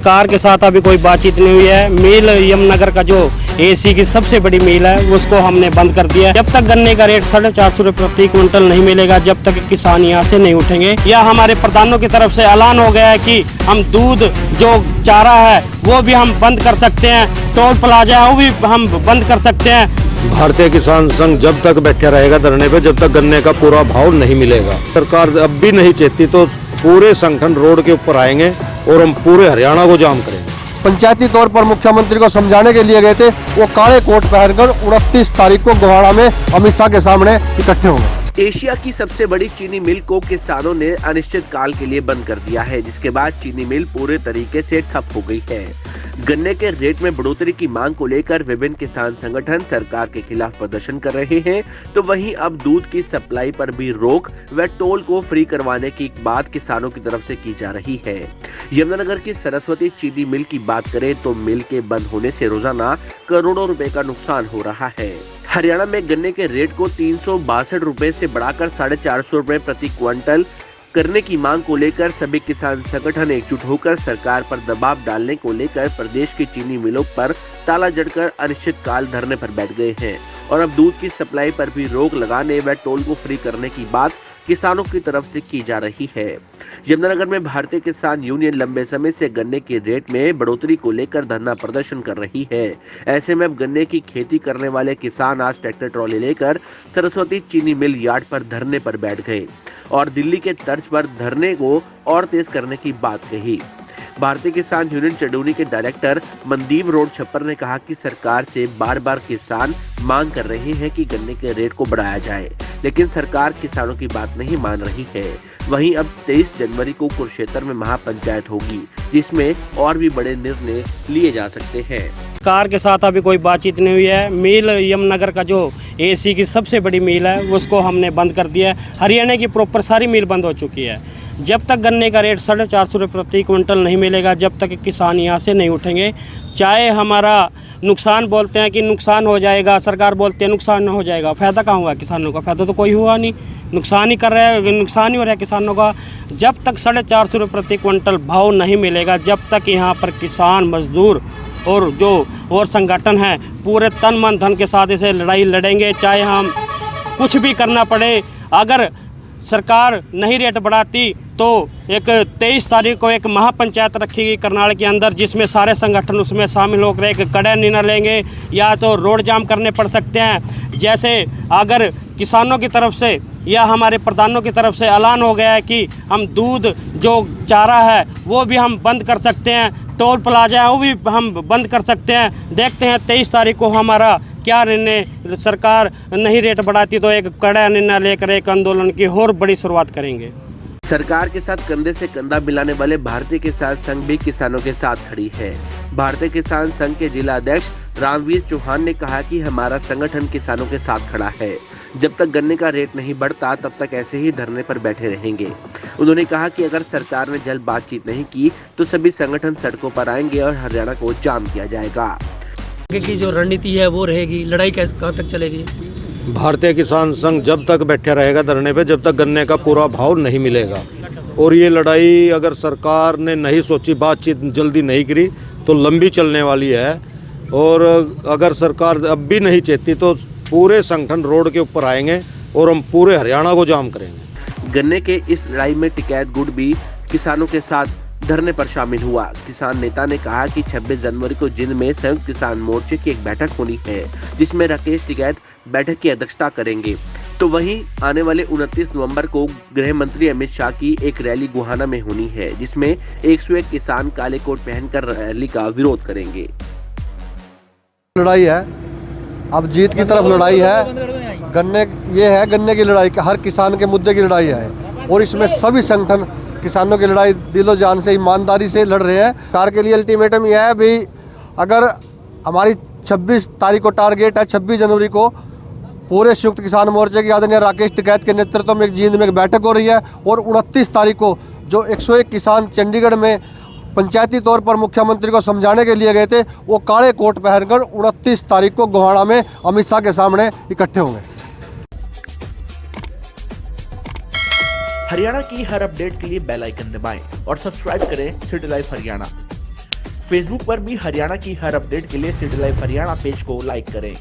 सरकार के साथ अभी कोई बातचीत नहीं हुई है। मिल यमुनानगर का जो एसी की सबसे बड़ी मिल है उसको हमने बंद कर दिया है। जब तक गन्ने का रेट 450 रुपये प्रति क्विंटल नहीं मिलेगा, जब तक किसान यहाँ से नहीं उठेंगे। या हमारे प्रधानों की तरफ से ऐलान हो गया है कि हम दूध जो चारा है वो भी हम बंद कर सकते हैं, टोल प्लाजा है वो भी हम बंद कर सकते हैं। भारतीय किसान संघ जब तक बैठा रहेगा धरने पे, जब तक गन्ने का पूरा भाव नहीं मिलेगा। सरकार अब भी नहीं चेती तो पूरे संगठन रोड के ऊपर आएंगे और हम पूरे हरियाणा को जाम करेंगे। पंचायती तौर पर मुख्यमंत्री को समझाने के लिए गए थे, वो काले कोट पहनकर 29 तारीख को गोहाड़ा में अमित शाह के सामने इकट्ठे होंगे। एशिया की सबसे बड़ी चीनी मिल को किसानों ने अनिश्चित काल के लिए बंद कर दिया है, जिसके बाद चीनी मिल पूरे तरीके से ठप हो गई है। गन्ने के रेट में बढ़ोतरी की मांग को लेकर विभिन्न किसान संगठन सरकार के खिलाफ प्रदर्शन कर रहे हैं, तो वहीं अब दूध की सप्लाई पर भी रोक व टोल को फ्री करवाने की बात किसानों की तरफ से की जा रही है। यमुनानगर की सरस्वती चीनी मिल की बात करें तो मिल के बंद होने से रोजाना करोड़ों रुपए का नुकसान हो रहा है। हरियाणा में गन्ने के रेट को 362 रुपए से बढ़ाकर 450 रुपए प्रति क्विंटल करने की मांग को लेकर सभी किसान संगठन एकजुट होकर सरकार पर दबाव डालने को लेकर प्रदेश की चीनी मिलों पर ताला जड़कर अनिश्चितकाल धरने पर बैठ गए हैं और अब दूध की सप्लाई पर भी रोक लगाने व टोल को फ्री करने की बात किसानों की तरफ से की जा रही है। यमुनानगर में भारतीय किसान यूनियन लंबे समय से गन्ने के रेट में बढ़ोतरी को लेकर धरना प्रदर्शन कर रही है। ऐसे में अब गन्ने की खेती करने वाले किसान आज ट्रैक्टर ट्रॉली लेकर सरस्वती चीनी मिल यार्ड पर धरने पर बैठ गए और दिल्ली के तर्ज पर धरने को और तेज करने की बात कही। भारतीय किसान यूनियन चंदौली के डायरेक्टर मनदीप रोड छप्पर ने कहा कि सरकार से बार बार किसान मांग कर रहे हैं कि गन्ने के रेट को बढ़ाया जाए, लेकिन सरकार किसानों की बात नहीं मान रही है। वहीं अब 23 जनवरी को कुरुक्षेत्र में महापंचायत होगी, जिसमें और भी बड़े निर्णय लिए जा सकते हैं। सरकार के साथ अभी कोई बातचीत नहीं हुई है। मिल यमुनानगर का जो एसी की सबसे बड़ी मिल है उसको हमने बंद कर दिया है। हरियाणा की प्रॉपर सारी मिल बंद हो चुकी है। जब तक गन्ने का रेट 450 रुपये प्रति क्विंटल नहीं मिलेगा, जब तक किसान यहाँ से नहीं उठेंगे। चाहे हमारा नुकसान बोलते हैं कि नुकसान हो जाएगा, सरकार बोलते हैं नुकसान हो जाएगा, फ़ायदा कहाँ हुआ किसानों का? फ़ायदा तो कोई हुआ नहीं, नुकसान ही कर रहे हैं, नुकसान ही हो रहा है किसानों का। जब तक 450 रुपये प्रति क्विंटल भाव नहीं मिलेगा, जब तक यहाँ पर किसान मजदूर और जो और संगठन हैं पूरे तन मन धन के साथ इसे लड़ाई लड़ेंगे, चाहे हम कुछ भी करना पड़े। अगर सरकार नहीं रेट बढ़ाती तो एक 23 तारीख को एक महापंचायत रखी करनाल के अंदर, जिसमें सारे संगठन उसमें शामिल होकर एक कड़े निर्णय लेंगे, या तो रोड जाम करने पड़ सकते हैं। जैसे अगर किसानों की तरफ से या हमारे प्रधानों की तरफ से ऐलान हो गया है कि हम दूध जो चारा है वो भी हम बंद कर सकते हैं, टोल प्लाजा है वो भी हम बंद कर सकते हैं। देखते हैं 23 तारीख को हमारा क्या निर्णय। सरकार नहीं रेट बढ़ाती तो एक कड़ा निर्णय लेकर एक आंदोलन की और बड़ी शुरुआत करेंगे। सरकार के साथ कंधे से कंधा मिलाने वाले भारतीय किसान संघ भी किसानों के साथ खड़ी है। भारतीय किसान संघ के जिला अध्यक्ष रामवीर चौहान ने कहा कि हमारा संगठन किसानों के साथ खड़ा है। जब तक गन्ने का रेट नहीं बढ़ता तब तक ऐसे ही धरने पर बैठे रहेंगे। उन्होंने कहा कि अगर सरकार ने जल्द बातचीत नहीं की तो सभी संगठन सड़कों पर आएंगे और हरियाणा को जाम किया जाएगा। की जो रणनीति है वो रहेगी, लड़ाई कहाँ तक चलेगी? भारतीय किसान संघ जब तक बैठा रहेगा धरने पे, जब तक गन्ने का पूरा भाव नहीं मिलेगा। और ये लड़ाई अगर सरकार ने नहीं सोची, बातचीत जल्दी नहीं करी तो लंबी चलने वाली है। और अगर सरकार अब भी नहीं चेती तो पूरे संगठन रोड के ऊपर आएंगे और हम पूरे हरियाणा को जाम करेंगे। गन्ने के इस लड़ाई में टिकैत गुट भी किसानों के साथ धरने पर शामिल हुआ। किसान नेता ने कहा कि 26 जनवरी को जिंद में संयुक्त किसान मोर्चे की एक बैठक होनी है, जिसमें राकेश टिकैत बैठक की अध्यक्षता करेंगे। तो वहीं आने वाले 29 नवंबर को गृह मंत्री अमित शाह की एक रैली गोहाना में होनी है, जिसमें 101 किसान काले कोट पहनकर रैली का विरोध करेंगे। लड़ाई है, अब जीत की तरफ लड़ाई है। गन्ने की लड़ाई, हर किसान के मुद्दे की लड़ाई है और इसमें सभी संगठन किसानों की लड़ाई दिलो जान से ईमानदारी से लड़ रहे हैं। सरकार के लिए अल्टीमेटम यह है भी, अगर हमारी 26 तारीख को टारगेट है, 26 जनवरी को पूरे संयुक्त किसान मोर्चे के आदरणीय राकेश टिकैत के नेतृत्व में जींद में एक बैठक हो रही है और 29 तारीख को जो 101 किसान चंडीगढ़ में पंचायती तौर पर मुख्यमंत्री को समझाने के लिए गए थे, वो काले कोट पहनकर 29 तारीख को गोहाड़ा में अमित शाह के सामने इकट्ठे होंगे। हरियाणा की हर अपडेट के लिए बेल आइकन दबाएं और सब्सक्राइब करें सिटी लाइव हरियाणा। फेसबुक पर भी हरियाणा की हर अपडेट के लिए सिटी लाइव हरियाणा पेज को लाइक करें।